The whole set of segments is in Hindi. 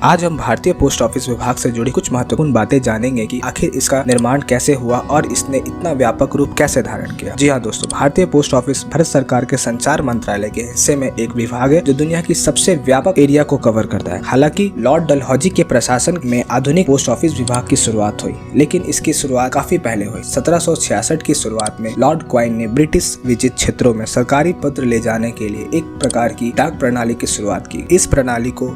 आज हम भारतीय पोस्ट ऑफिस विभाग से जुड़ी कुछ महत्वपूर्ण बातें जानेंगे कि आखिर इसका निर्माण कैसे हुआ और इसने इतना व्यापक रूप कैसे धारण किया। जी हाँ दोस्तों, भारतीय पोस्ट ऑफिस भारत सरकार के संचार मंत्रालय के हिस्से में एक विभाग है जो दुनिया की सबसे व्यापक एरिया को कवर करता है। हालांकि लॉर्ड डलहौजी के प्रशासन में आधुनिक पोस्ट ऑफिस विभाग की शुरुआत हुई, लेकिन इसकी शुरुआत काफी पहले हुई। 1766 की शुरुआत में लॉर्ड क्वाइन ने ब्रिटिश विजित क्षेत्रों में सरकारी पत्र ले जाने के लिए एक प्रकार की डाक प्रणाली की शुरुआत की। इस प्रणाली को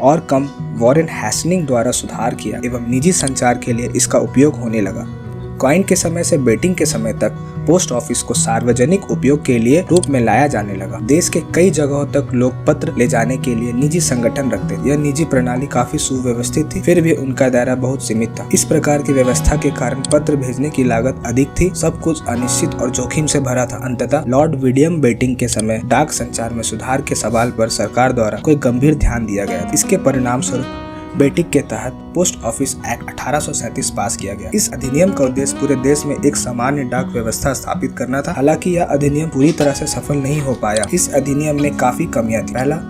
और कम वॉरेन हैस्टिंग्स द्वारा सुधार किया एवं निजी संचार के लिए इसका उपयोग होने लगा। क्वाइन के समय से बेटिंग के समय तक पोस्ट ऑफिस को सार्वजनिक उपयोग के लिए रूप में लाया जाने लगा। देश के कई जगहों तक लोग पत्र ले जाने के लिए निजी संगठन रखते। यह निजी प्रणाली काफी सुव्यवस्थित थी, फिर भी उनका दायरा बहुत सीमित था। इस प्रकार की व्यवस्था के कारण पत्र भेजने की लागत अधिक थी, सब कुछ अनिश्चित और जोखिम से भरा था। अंततः लॉर्ड विलियम बेटिंग के समय डाक संचार में सुधार के सवाल पर सरकार द्वारा कोई गंभीर ध्यान दिया गया। इसके परिणाम स्वरूप बेटिंग के तहत पोस्ट ऑफिस एक्ट 1837 पास किया गया। इस अधिनियम का उद्देश्य पूरे देश में एक सामान्य डाक व्यवस्था स्थापित करना था। हालांकि यह अधिनियम पूरी तरह से सफल नहीं हो पाया। इस अधिनियम में काफी कमियां थी। पहला,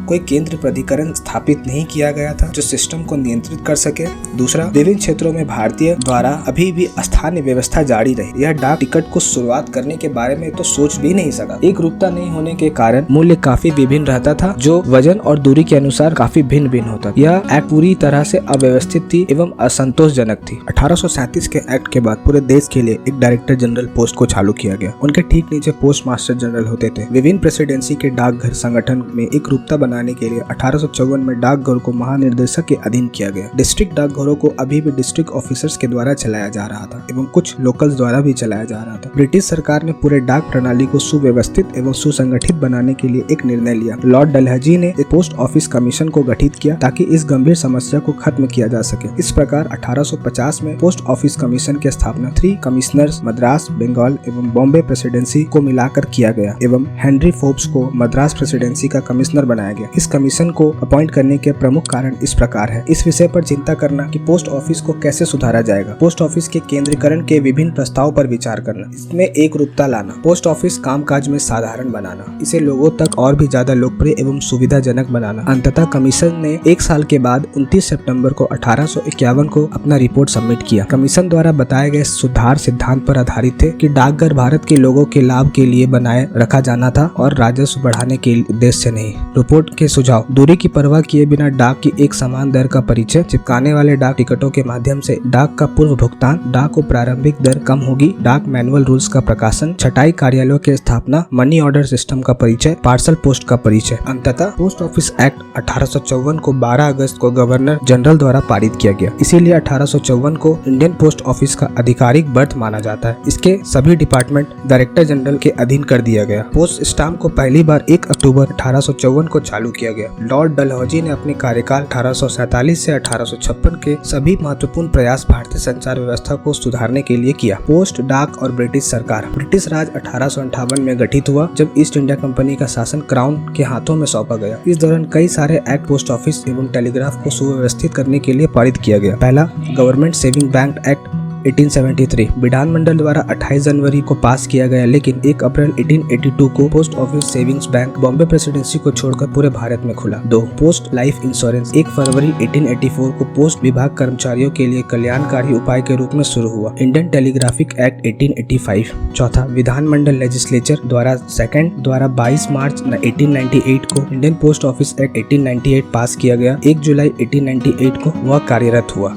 कोई केंद्र प्राधिकरण स्थापित नहीं किया गया था जो सिस्टम को नियंत्रित कर सके। दूसरा, विभिन्न क्षेत्रों में भारतीय द्वारा अभी भी स्थानीय व्यवस्था जारी रही। यह डाक टिकट को शुरुआत करने के बारे में तो सोच भी नहीं सका। एक रूपता नहीं होने के कारण मूल्य काफी विभिन्न रहता था, जो वजन और दूरी के अनुसार काफी भिन्न भिन्न होता। यह एक्ट पूरी तरह से अव्यवस्थित थी एवं असंतोषजनक थी। 1837 के एक्ट के बाद पूरे देश के लिए एक डायरेक्टर जनरल पोस्ट को चालू किया गया। उनके ठीक नीचे पोस्ट मास्टर जनरल होते थे। विभिन्न प्रेसिडेंसी के डाकघर संगठन में एक रूपता बनाने के लिए 1854 में डाकघर को महानिर्देशक के अधीन किया गया। डिस्ट्रिक्ट डाकघरों को अभी भी डिस्ट्रिक्ट ऑफिसर्स के द्वारा चलाया जा रहा था एवं कुछ लोकल्स द्वारा भी चलाया जा रहा था। ब्रिटिश सरकार ने पूरे डाक प्रणाली को सुव्यवस्थित एवं सुसंगठित बनाने के लिए एक निर्णय लिया। लॉर्ड डलहौजी ने एक पोस्ट ऑफिस कमीशन को गठित किया ताकि इस गंभीर समस्या को खत्म किया जा सके। इस प्रकार 1850 में पोस्ट ऑफिस कमीशन की स्थापना 3 कमिश्नर्स मद्रास, बंगाल एवं बॉम्बे प्रेसिडेंसी को मिलाकर किया गया एवं हेनरी फोर्ब्स को मद्रास प्रेसिडेंसी का कमिश्नर बनाया गया। इस कमीशन को अपॉइंट करने के प्रमुख कारण इस प्रकार है। इस विषय पर चिंता करना कि पोस्ट ऑफिस को कैसे सुधारा जाएगा, पोस्ट ऑफिस के केंद्रीकरण के विभिन्न प्रस्ताव पर विचार करना, इसमें एक रूपता लाना, पोस्ट ऑफिस कामकाज में साधारण बनाना, इसे लोगों तक और भी ज्यादा लोकप्रिय एवं सुविधाजनक बनाना। अंततः कमीशन ने 1 साल के बाद 29 सितंबर को 1851 को अपना रिपोर्ट सबमिट किया। कमीशन द्वारा बताए गए सुधार सिद्धांत पर आधारित थे कि डाकघर भारत के लोगों के लाभ के लिए बनाए रखा जाना था और राजस्व बढ़ाने के उद्देश्य से नहीं। रिपोर्ट के सुझाव: दूरी की परवाह किए बिना डाक की एक समान दर का परिचय, चिपकाने वाले डाक टिकटों के माध्यम से डाक का पूर्व भुगतान, डाक को प्रारंभिक दर कम होगी, डाक मैनुअल रूल्स का प्रकाशन, छटाई कार्यालयों की स्थापना, मनी ऑर्डर सिस्टम का परिचय, पार्सल पोस्ट का परिचय। अंततः पोस्ट ऑफिस एक्ट 1854 को 12 अगस्त को गवर्नर जनरल द्वारा पारित किया गया। इसीलिए 1854 को इंडियन पोस्ट ऑफिस का आधिकारिक बर्थ माना जाता है। इसके सभी डिपार्टमेंट डायरेक्टर जनरल के अधीन कर दिया गया। पोस्ट स्टाम्प को पहली बार 1 अक्टूबर 1854 को चालू किया गया। लॉर्ड डलहौजी ने अपने कार्यकाल 1847 से 1856 के सभी महत्वपूर्ण प्रयास भारतीय संचार व्यवस्था को सुधारने के लिए किया। पोस्ट, डाक और ब्रिटिश सरकार। ब्रिटिश राज 1858 में गठित हुआ जब ईस्ट इंडिया कंपनी का शासन क्राउन के हाथों में सौंपा गया। इस दौरान कई सारे एक्ट पोस्ट ऑफिस एवं टेलीग्राफ को सुव्यवस्थित करने के लिए पारित किया गया। पहला, गवर्नमेंट सेविंग बैंक एक्ट 1873 विधानमंडल द्वारा 28 जनवरी को पास किया गया, लेकिन 1 अप्रैल 1882 को post office savings bank Bombay presidency को छोड़कर पूरे भारत में खुला। 2. पोस्ट लाइफ इंश्योरेंस 1 फरवरी 1884 को पोस्ट विभाग कर्मचारियों के लिए कल्याणकारी उपाय के रूप में शुरू हुआ। Indian telegraphic act 1885। 4. विधानमंडल लेजिस्लेचर द्वारा 22 मार्च 1898 को इंडियन पोस्ट ऑफिस एक्ट 1898 पास किया गया। 1 जुलाई 1898 को वह कार्यरत हुआ।